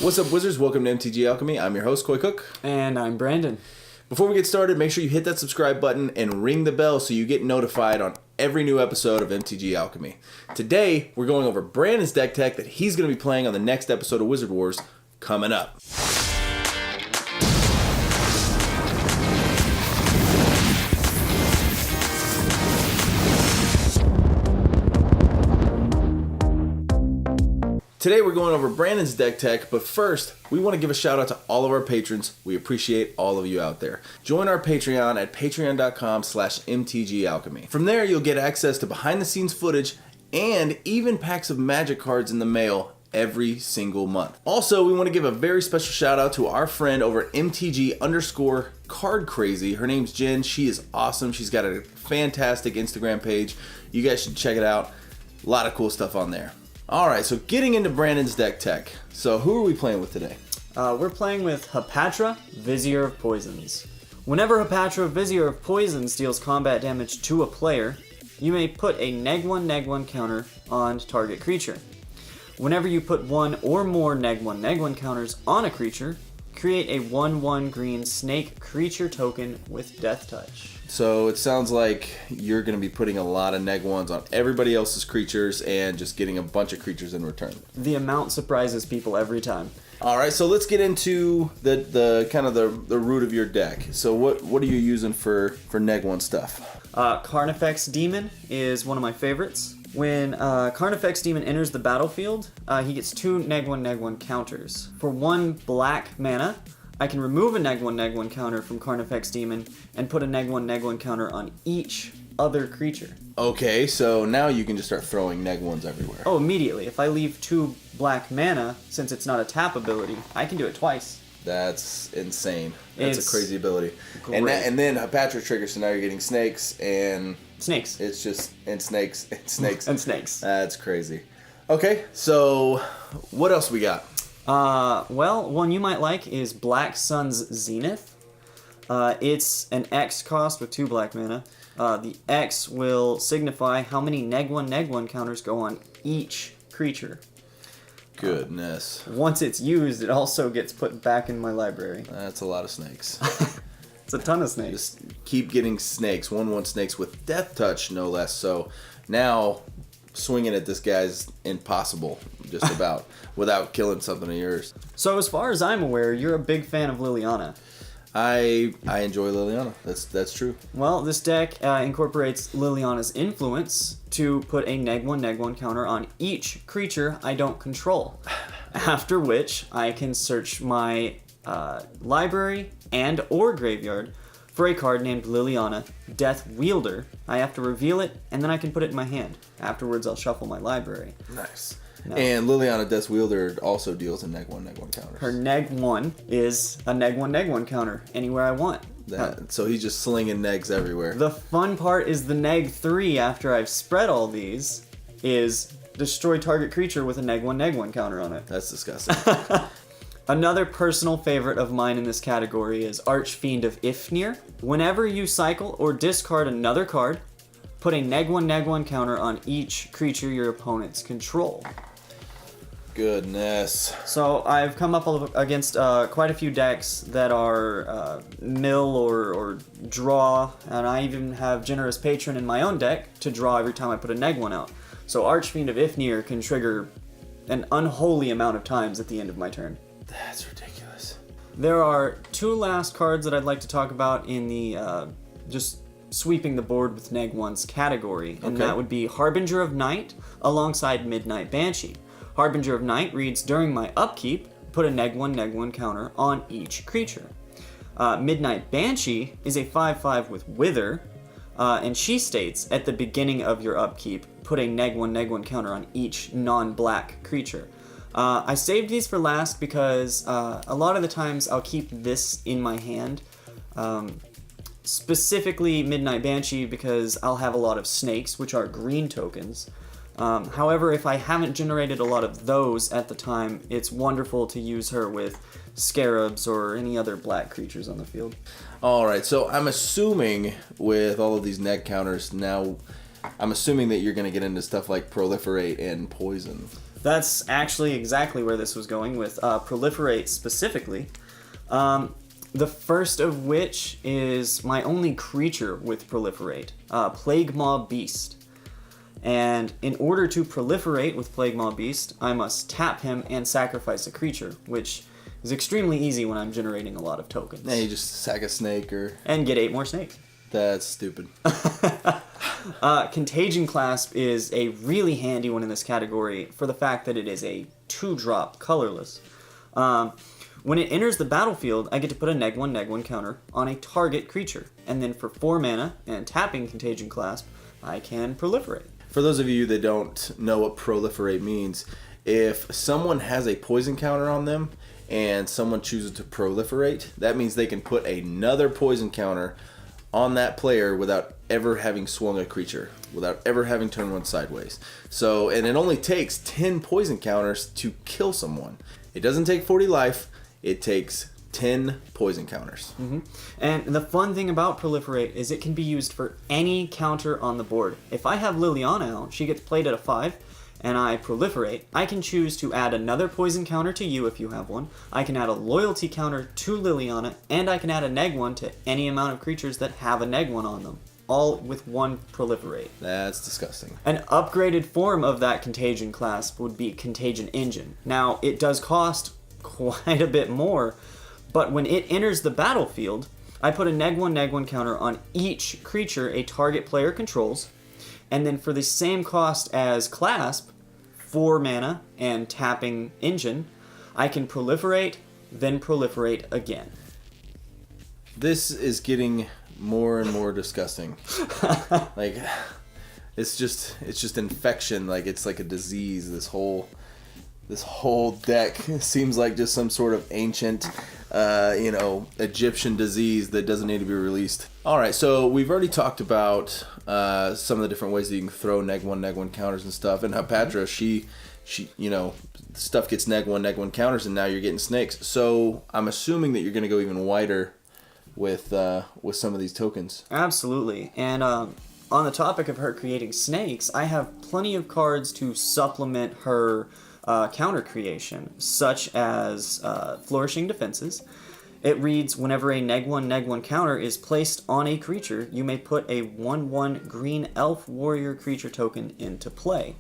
What's up, Wizards? Welcome to MTG Alchemy. I'm your host, Koi Cook. And I'm Brandon. Before we get started, make sure you hit that subscribe button and ring the bell so you get notified on every new episode of MTG Alchemy. Today, we're going over Brandon's deck tech that he's going to be playing on the next episode of Wizard Wars coming up. Today we're going over Brandon's deck tech, but first, we want to give a shout out to all of our patrons. We appreciate all of you out there. Join our Patreon at patreon.com/mtgalchemy. From there, you'll get access to behind the scenes footage and even packs of Magic cards in the mail every single month. Also, we want to give a very special shout out to our friend over at MTG_card-crazy. Her name's Jen. She is awesome. She's got a fantastic Instagram page. You guys should check it out. A lot of cool stuff on there. Alright, so getting into Brandon's deck tech. So who are we playing with today? We're playing with Hapatra, Vizier of Poisons. Whenever Hapatra, Vizier of Poisons deals combat damage to a player, you may put a neg1/neg1 counter on target creature. Whenever you put one or more neg1/neg1 counters on a creature, create a 1/1 green snake creature token with deathtouch. So it sounds like you're going to be putting a lot of neg ones on everybody else's creatures and just getting a bunch of creatures in return. The amount surprises people every time. All right, so let's get into the kind of the root of your deck. So what are you using for neg one stuff? Carnifex Demon is one of my favorites. When Carnifex Demon enters the battlefield, he gets 2 neg1/neg1 counters. For 1 black mana, I can remove a neg1/neg1 counter from Carnifex Demon and put a neg1/neg1 counter on each other creature. Okay, so now you can just start throwing neg ones everywhere. Oh, immediately. If I leave 2 black mana, since it's not a tap ability, I can do it twice. That's insane. That's a crazy ability. Great. And then Hapatra triggers, so now you're getting snakes and... Snakes. It's just... And snakes. And snakes. And snakes. That's crazy. Okay, so what else we got? Well, one you might like is Black Sun's Zenith. It's an X cost with 2 black mana. The X will signify how many neg1/neg1 counters go on each creature. Goodness. Once it's used, it also gets put back in my library. That's a lot of snakes. It's a ton of snakes. Just keep getting snakes. 1/1 snakes with deathtouch, no less. So now swinging at this guy's impossible, just about, without killing something of yours. So as far as I'm aware, you're a big fan of Liliana. I enjoy Liliana. That's true. Well, this deck incorporates Liliana's influence to put a neg1/neg1 counter on each creature I don't control. After which, I can search my library and or graveyard for a card named Liliana, Death Wielder. I have to reveal it, and then I can put it in my hand. Afterwards, I'll shuffle my library. Nice. No. And Liliana, Death Wielder, also deals in neg1/neg1 counters. Her neg1 is a neg1/neg1 counter anywhere I want. So he's just slinging negs everywhere. The fun part is the neg3 after I've spread all these is destroy target creature with a neg1/neg1 counter on it. That's disgusting. Another personal favorite of mine in this category is Archfiend of Ifnir. Whenever you cycle or discard another card, put a neg1/neg1 counter on each creature your opponents control. Goodness. So I've come up against quite a few decks that are mill or draw, and I even have Generous Patron in my own deck to draw every time I put a neg1 out. So Archfiend of Ifnir can trigger an unholy amount of times at the end of my turn. That's ridiculous. There are 2 last cards that I'd like to talk about in the just sweeping the board with neg1's category, and that would be Harbinger of Night alongside Midnight Banshee. Harbinger of Night reads, during my upkeep, put a neg1/neg1 counter on each creature. Midnight Banshee is a 5/5 with Wither, and she states, at the beginning of your upkeep, put a neg1/neg1 counter on each non-black creature. I saved these for last because a lot of the times I'll keep this in my hand. Specifically Midnight Banshee because I'll have a lot of snakes, which are green tokens. However, if I haven't generated a lot of those at the time, it's wonderful to use her with scarabs or any other black creatures on the field. Alright, so I'm assuming with all of these neg counters now, I'm assuming that you're going to get into stuff like Proliferate and Poison. That's actually exactly where this was going with Proliferate specifically. The first of which is my only creature with Proliferate, Plague Maw Beast. And in order to proliferate with Plague Maw Beast, I must tap him and sacrifice a creature, which is extremely easy when I'm generating a lot of tokens. Yeah, you just sack a snake and get 8 more snakes. That's stupid. Contagion Clasp is a really handy one in this category for the fact that it is a 2-drop colorless. When it enters the battlefield, I get to put a -1/-1 counter on a target creature. And then for 4 mana and tapping Contagion Clasp, I can proliferate. For those of you that don't know what proliferate means, if someone has a poison counter on them and someone chooses to proliferate, that means they can put another poison counter on that player without ever having swung a creature, without ever having turned one sideways. So, and it only takes 10 poison counters to kill someone. It doesn't take 40 life, it takes 10 poison counters. Mm-hmm. And the fun thing about Proliferate is it can be used for any counter on the board. If I have Liliana out, she gets played at a 5, and I Proliferate, I can choose to add another poison counter to you if you have one. I can add a loyalty counter to Liliana, and I can add a -1 to any amount of creatures that have a -1 on them. All with one Proliferate. That's disgusting. An upgraded form of that Contagion Clasp would be Contagion Engine. Now, it does cost quite a bit more, but when it enters the battlefield, I put a -1/-1 counter on each creature a target player controls, and then for the same cost as Clasp, 4 mana and tapping Engine, I can Proliferate, then Proliferate again. This is getting more and more disgusting. Like, it's just infection. Like, it's like a disease. This whole deck seems like just some sort of ancient, Egyptian disease that doesn't need to be released. All right, so we've already talked about some of the different ways that you can throw -1/-1 counters and stuff. And Hapatra, she, stuff gets -1/-1 counters, and now you're getting snakes. So I'm assuming that you're going to go even wider with some of these tokens. Absolutely, and on the topic of her creating snakes, I have plenty of cards to supplement her counter creation, such as Flourishing Defenses. It reads, whenever a -1/-1 counter is placed on a creature, you may put a 1/1 green elf warrior creature token into play.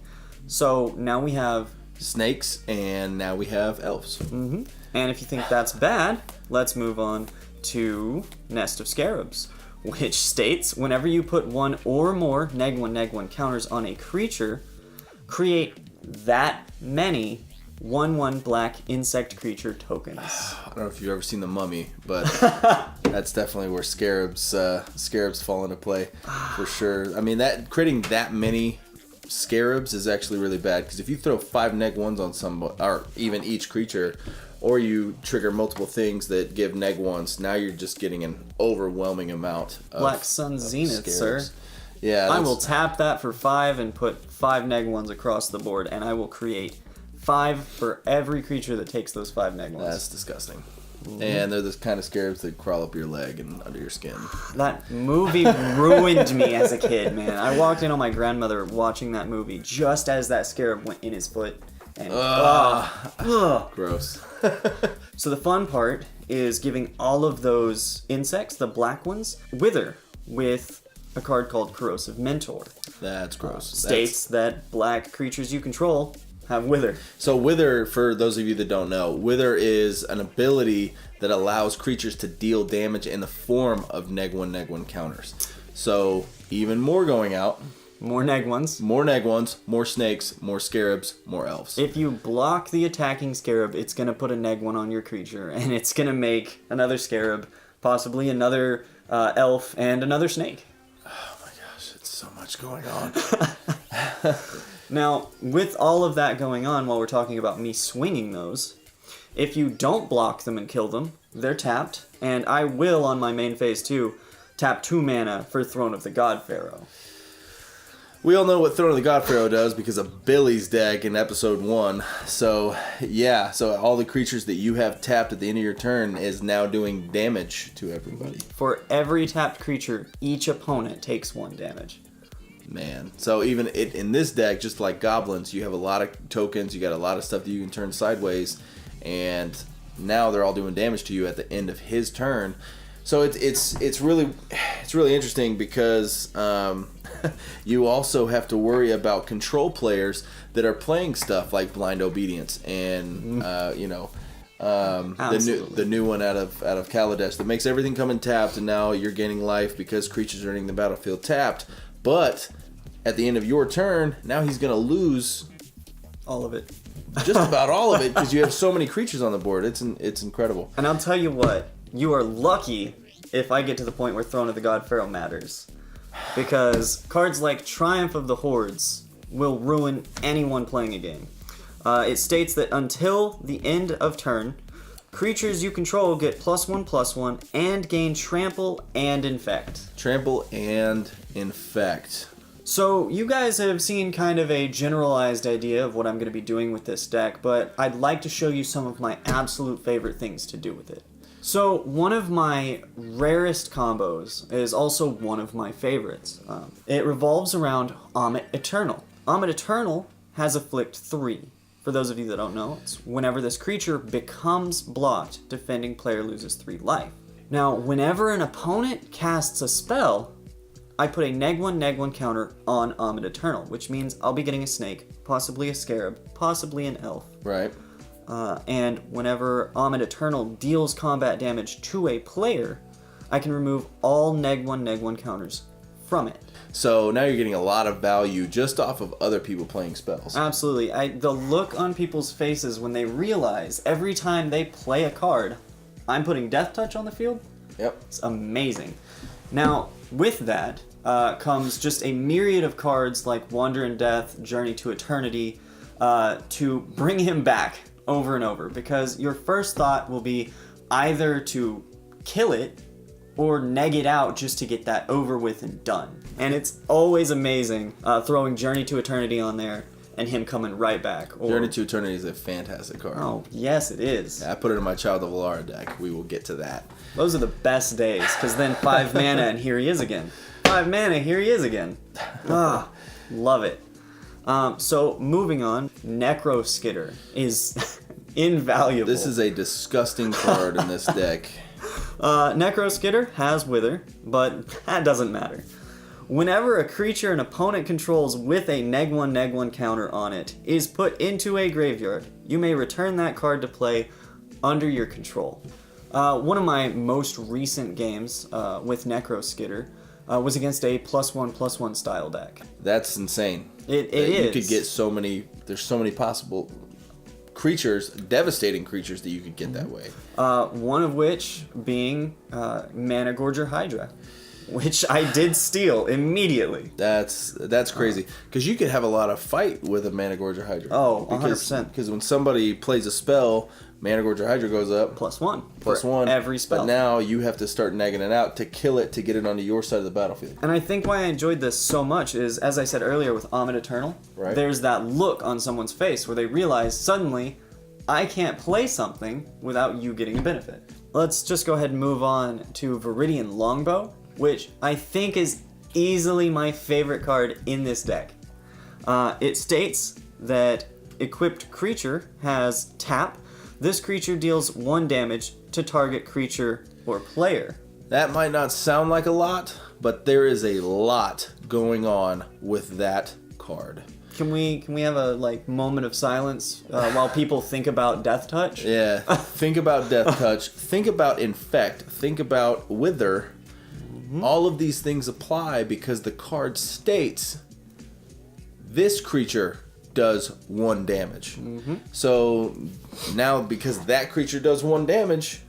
So now we have snakes, and now we have elves. Mm-hmm. And if you think that's bad, let's move on to Nest of Scarabs, which states, whenever you put 1 or more -1/-1 counters on a creature, create that many 1/1 black insect creature tokens. I don't know if you've ever seen The Mummy, but that's definitely where scarabs fall into play for sure. I mean, that creating that many scarabs is actually really bad, because if you throw 5 -1s on somebody, or even each creature, or you trigger multiple things that give -1s, now you're just getting an overwhelming amount of Black Sun Zenith, scarabs. sir. Yeah, I will tap that for 5 and put 5 -1s across the board, and I will create 5 for every creature that takes those 5 -1s. That's disgusting. Mm-hmm. And they're the kind of scarabs that crawl up your leg and under your skin. That movie ruined me as a kid, man. I walked in on my grandmother watching that movie just as that scarab went in his foot. And gross. So the fun part is giving all of those insects, the black ones, Wither with a card called Corrosive Mentor. That's gross. States that black creatures you control have Wither. So Wither, for those of you that don't know, Wither is an ability that allows creatures to deal damage in the form of -1/-1 counters. So even more going out. More -1s. More -1s, more snakes, more scarabs, more elves. If you block the attacking scarab, it's going to put a -1 on your creature, and it's going to make another scarab, possibly another elf, and another snake. Oh my gosh, it's so much going on. Now, with all of that going on, while we're talking about me swinging those, if you don't block them and kill them, they're tapped, and I will, on my main phase 2, tap 2 mana for Throne of the God Pharaoh. We all know what Throne of the God Pharaoh does because of Billy's deck in episode 1. So, yeah, so all the creatures that you have tapped at the end of your turn is now doing damage to everybody. For every tapped creature, each opponent takes 1 damage. Man. So even in this deck, just like goblins, you have a lot of tokens, you got a lot of stuff that you can turn sideways, and now they're all doing damage to you at the end of his turn. So it's really interesting because you also have to worry about control players that are playing stuff like Blind Obedience and the new one out of Kaladesh that makes everything come in tapped, and now you're gaining life because creatures are entering the battlefield tapped. But at the end of your turn, now he's gonna lose all of it. Just about all of it because you have so many creatures on the board. It's incredible. And I'll tell you what. You are lucky if I get to the point where Throne of the God Pharaoh matters. Because cards like Triumph of the Hordes will ruin anyone playing a game. It states that until the end of turn, creatures you control get +1/+1 and gain Trample and Infect. Trample and Infect. So you guys have seen kind of a generalized idea of what I'm going to be doing with this deck, but I'd like to show you some of my absolute favorite things to do with it. So one of my rarest combos is also one of my favorites. It revolves around Amit Eternal. Amit Eternal has Afflict 3. For those of you that don't know, it's whenever this creature becomes blocked, defending player loses 3 life. Now, whenever an opponent casts a spell, I put a -1/-1 counter on Amit Eternal, which means I'll be getting a snake, possibly a scarab, possibly an elf. Right. And whenever Amit Eternal deals combat damage to a player, I can remove all -1/-1 counters from it. So now you're getting a lot of value just off of other people playing spells. Absolutely. The look on people's faces when they realize every time they play a card, I'm putting Deathtouch on the field. Yep. It's amazing. Now, with that comes just a myriad of cards like Wander in Death, Journey to Eternity, to bring him back over and over, because your first thought will be either to kill it or neg it out just to get that over with and done. And it's always amazing throwing Journey to Eternity on there and him coming right back. Or... Journey to Eternity is a fantastic card. Oh, yes it is. Yeah, I put it in my Child of Alara deck. We will get to that. Those are the best days, because then 5 mana and here he is again. 5 mana, here he is again. Ah, love it. So moving on, Necro Skitter is invaluable. This is a disgusting card in this deck. Necro Skitter has Wither, but that doesn't matter. Whenever a creature an opponent controls with a -1/-1 counter on it is put into a graveyard, you may return that card to play under your control. One of my most recent games with Necro Skitter was against a +1/+1 style deck. That's insane. It is. You could get so many. There's so many possible creatures, devastating creatures that you could get that way. One of which being Mana Gorger Hydra, which I did steal immediately. That's crazy, because you could have a lot of fight with a Mana Gorger Hydra. Oh, 100%. Because when somebody plays a spell, Mana Gorger Hydra goes up +1 every spell. But now you have to start negging it out to kill it to get it onto your side of the battlefield. And I think why I enjoyed this so much is, as I said earlier with Amit Eternal, right, there's that look on someone's face where they realize suddenly I can't play something without you getting a benefit. Let's just go ahead and move on to Viridian Longbow, which I think is easily my favorite card in this deck. It states that equipped creature has tap. This creature deals 1 damage to target creature or player. That might not sound like a lot, but there is a lot going on with that card. Can we have a moment of silence while people think about Deathtouch? Yeah, think about Deathtouch. Think about Infect. Think about Wither. Mm-hmm. All of these things apply because the card states this creature does 1 damage. Mm-hmm. So now, because that creature does 1 damage,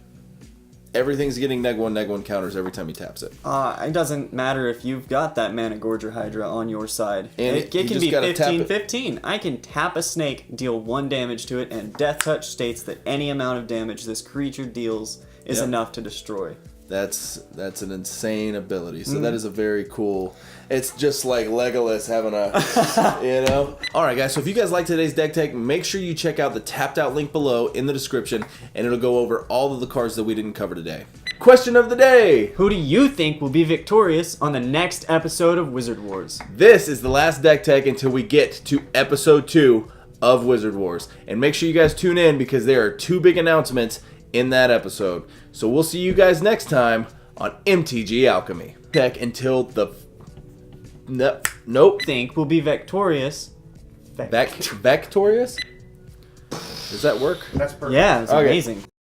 everything's getting -1/-1 counters every time he taps it. It doesn't matter if you've got that Mana Gorger Hydra on your side. And it can be 15-15. I can tap a snake, deal 1 damage to it, and Deathtouch states that any amount of damage this creature deals is enough to destroy. That's an insane ability. So that is a very cool. It's just like Legolas having a, All right, guys. So if you guys like today's deck tech, make sure you check out the tapped out link below in the description, and it'll go over all of the cards that we didn't cover today. Question of the day. Who do you think will be victorious on the next episode of Wizard Wars? This is the last deck tech until we get to episode 2 of Wizard Wars. And make sure you guys tune in because there are 2 big announcements in that episode. So we'll see you guys next time on MTG Alchemy. Tech until the... Nope. Think will be victorious. Vectorious? Does that work? That's perfect. Yeah, it's Okay. amazing.